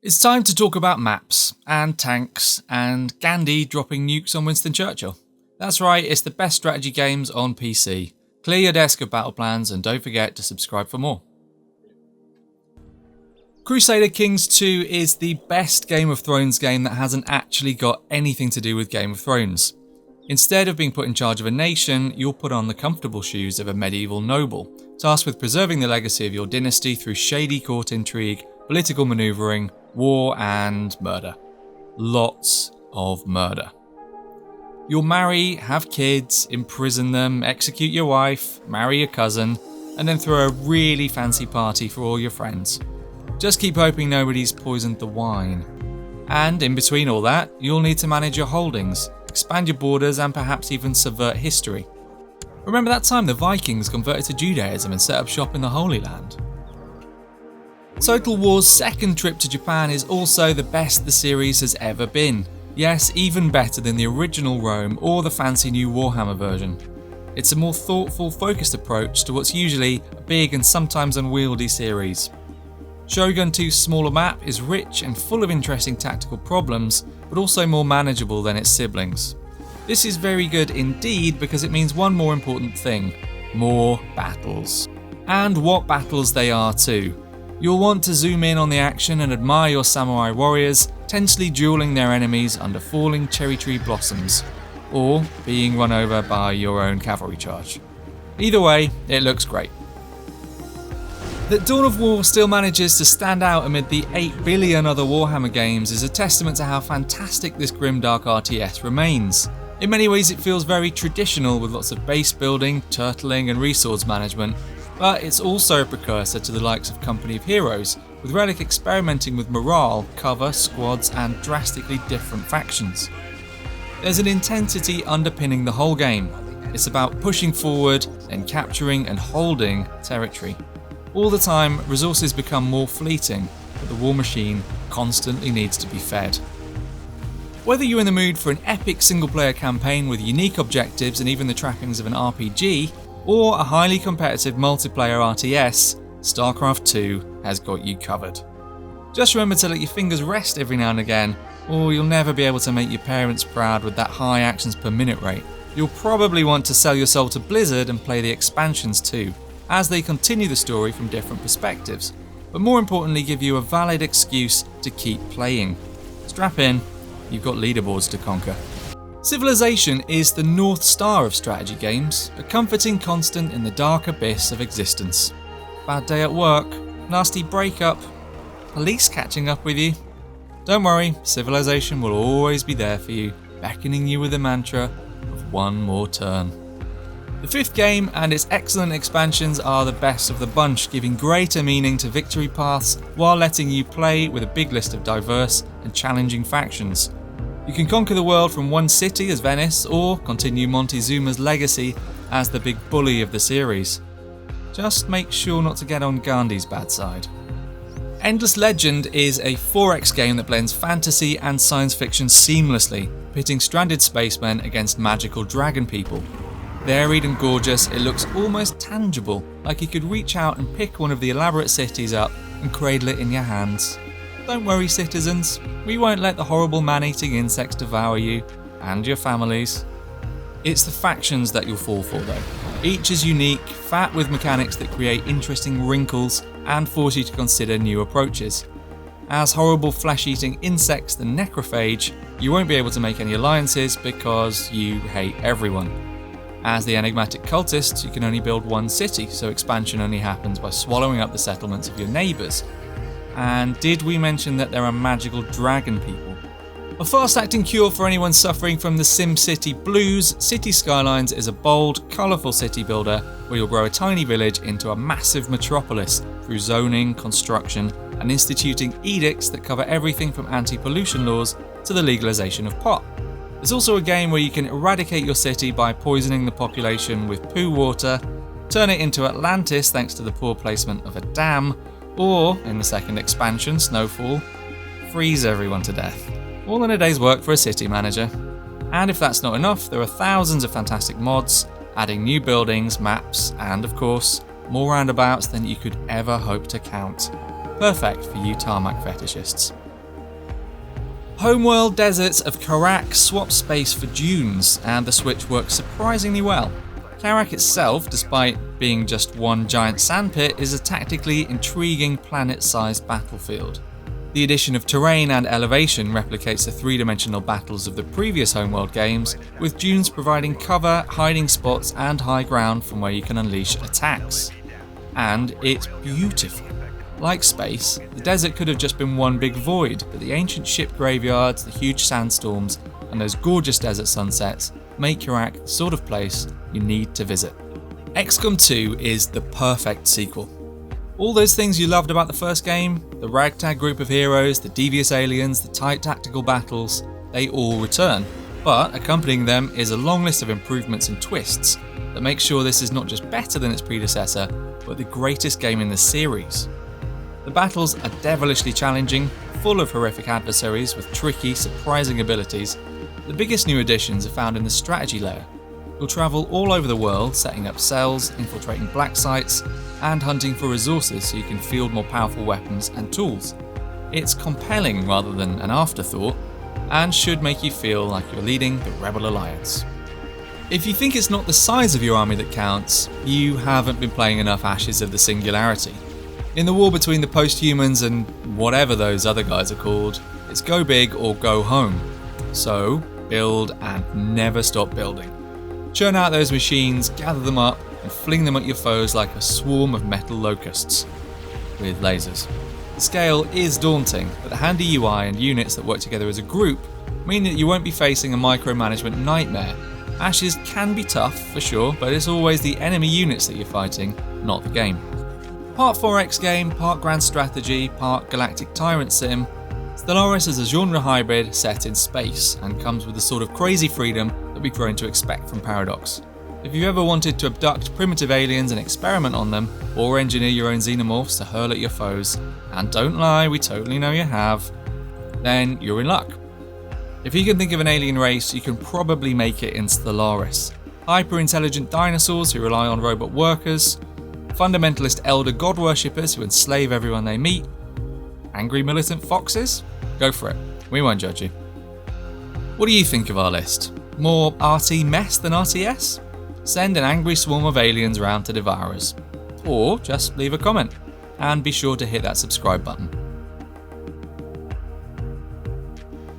It's time to talk about maps, and tanks, and Gandhi dropping nukes on Winston Churchill. That's right, it's the best strategy games on PC. Clear your desk of battle plans and don't forget to subscribe for more. Crusader Kings II is the best Game of Thrones game that hasn't actually got anything to do with Game of Thrones. Instead of being put in charge of a nation, you're put on the comfortable shoes of a medieval noble, tasked with preserving the legacy of your dynasty through shady court intrigue, political manoeuvring, war and murder. Lots of murder. You'll marry, have kids, imprison them, execute your wife, marry your cousin, and then throw a really fancy party for all your friends. Just keep hoping nobody's poisoned the wine. And in between all that, you'll need to manage your holdings, expand your borders and perhaps even subvert history. Remember that time the Vikings converted to Judaism and set up shop in the Holy Land? Total War's second trip to Japan is also the best the series has ever been. Yes, even better than the original Rome or the fancy new Warhammer version. It's a more thoughtful, focused approach to what's usually a big and sometimes unwieldy series. Shogun 2's smaller map is rich and full of interesting tactical problems, but also more manageable than its siblings. This is very good indeed because it means one more important thing: more battles. And what battles they are too. You'll want to zoom in on the action and admire your samurai warriors tensely dueling their enemies under falling cherry tree blossoms, or being run over by your own cavalry charge. Either way, it looks great. That Dawn of War still manages to stand out amid the 8 billion other Warhammer games is a testament to how fantastic this grimdark RTS remains. In many ways it feels very traditional with lots of base building, turtling and resource management, but it's also a precursor to the likes of Company of Heroes, with Relic experimenting with morale, cover, squads and drastically different factions. There's an intensity underpinning the whole game. It's about pushing forward and capturing and holding territory. All the time, resources become more fleeting, but the war machine constantly needs to be fed. Whether you're in the mood for an epic single-player campaign with unique objectives and even the trappings of an RPG, or a highly competitive multiplayer RTS, StarCraft II has got you covered. Just remember to let your fingers rest every now and again, or you'll never be able to make your parents proud with that high actions per minute rate. You'll probably want to sell your soul to Blizzard and play the expansions too, as they continue the story from different perspectives, but more importantly give you a valid excuse to keep playing. Strap in, you've got leaderboards to conquer. Civilization is the North Star of strategy games, a comforting constant in the dark abyss of existence. Bad day at work, nasty breakup, police catching up with you. Don't worry, Civilization will always be there for you, beckoning you with the mantra of one more turn. The fifth game and its excellent expansions are the best of the bunch, giving greater meaning to victory paths while letting you play with a big list of diverse and challenging factions. You can conquer the world from one city as Venice, or continue Montezuma's legacy as the big bully of the series. Just make sure not to get on Gandhi's bad side. Endless Legend is a 4X game that blends fantasy and science fiction seamlessly, pitting stranded spacemen against magical dragon people. Varied and gorgeous, it looks almost tangible, like you could reach out and pick one of the elaborate cities up and cradle it in your hands. Don't worry citizens, we won't let the horrible man-eating insects devour you and your families. It's the factions that you'll fall for though. Each is unique, fat with mechanics that create interesting wrinkles and force you to consider new approaches. As horrible flesh-eating insects the necrophage, you won't be able to make any alliances because you hate everyone. As the enigmatic cultists, you can only build one city, so expansion only happens by swallowing up the settlements of your neighbours. And did we mention that there are magical dragon people? A fast-acting cure for anyone suffering from the SimCity blues, City Skylines is a bold, colourful city builder where you'll grow a tiny village into a massive metropolis through zoning, construction, and instituting edicts that cover everything from anti-pollution laws to the legalisation of pot. There's also a game where you can eradicate your city by poisoning the population with poo water, turn it into Atlantis thanks to the poor placement of a dam, or, in the second expansion, Snowfall, freeze everyone to death. All in a day's work for a city manager. And if that's not enough, there are thousands of fantastic mods, adding new buildings, maps, and of course, more roundabouts than you could ever hope to count. Perfect for you tarmac fetishists. Homeworld deserts of Kharak swap space for dunes, and the switch works surprisingly well. Kharak itself, despite being just one giant sandpit, is a tactically intriguing planet-sized battlefield. The addition of terrain and elevation replicates the three-dimensional battles of the previous Homeworld games, with dunes providing cover, hiding spots and high ground from where you can unleash attacks. And it's beautiful. Like space, the desert could have just been one big void, but the ancient ship graveyards, the huge sandstorms, and those gorgeous desert sunsets make Kharak the sort of place you need to visit. XCOM 2 is the perfect sequel. All those things you loved about the first game, the ragtag group of heroes, the devious aliens, the tight tactical battles, they all return. But accompanying them is a long list of improvements and twists that make sure this is not just better than its predecessor, but the greatest game in the series. The battles are devilishly challenging, full of horrific adversaries with tricky, surprising abilities. The biggest new additions are found in the strategy layer. You'll travel all over the world, setting up cells, infiltrating black sites, and hunting for resources so you can field more powerful weapons and tools. It's compelling rather than an afterthought, and should make you feel like you're leading the Rebel Alliance. If you think it's not the size of your army that counts, you haven't been playing enough Ashes of the Singularity. In the war between the post-humans and whatever those other guys are called, it's go big or go home. So, build and never stop building. Churn out those machines, gather them up, and fling them at your foes like a swarm of metal locusts. With lasers. The scale is daunting, but the handy UI and units that work together as a group mean that you won't be facing a micromanagement nightmare. Ashes can be tough, for sure, but it's always the enemy units that you're fighting, not the game. Part 4X game, part grand strategy, part galactic tyrant sim, Stellaris is a genre hybrid set in space, and comes with the sort of crazy freedom that we've grown to expect from Paradox. If you've ever wanted to abduct primitive aliens and experiment on them, or engineer your own xenomorphs to hurl at your foes, and don't lie, we totally know you have, then you're in luck. If you can think of an alien race, you can probably make it in Stellaris. Hyper-intelligent dinosaurs who rely on robot workers, fundamentalist elder god worshippers who enslave everyone they meet, angry militant foxes? Go for it, we won't judge you. What do you think of our list? More RT mess than RTS? Send an angry swarm of aliens round to devour us. Or just leave a comment, and be sure to hit that subscribe button.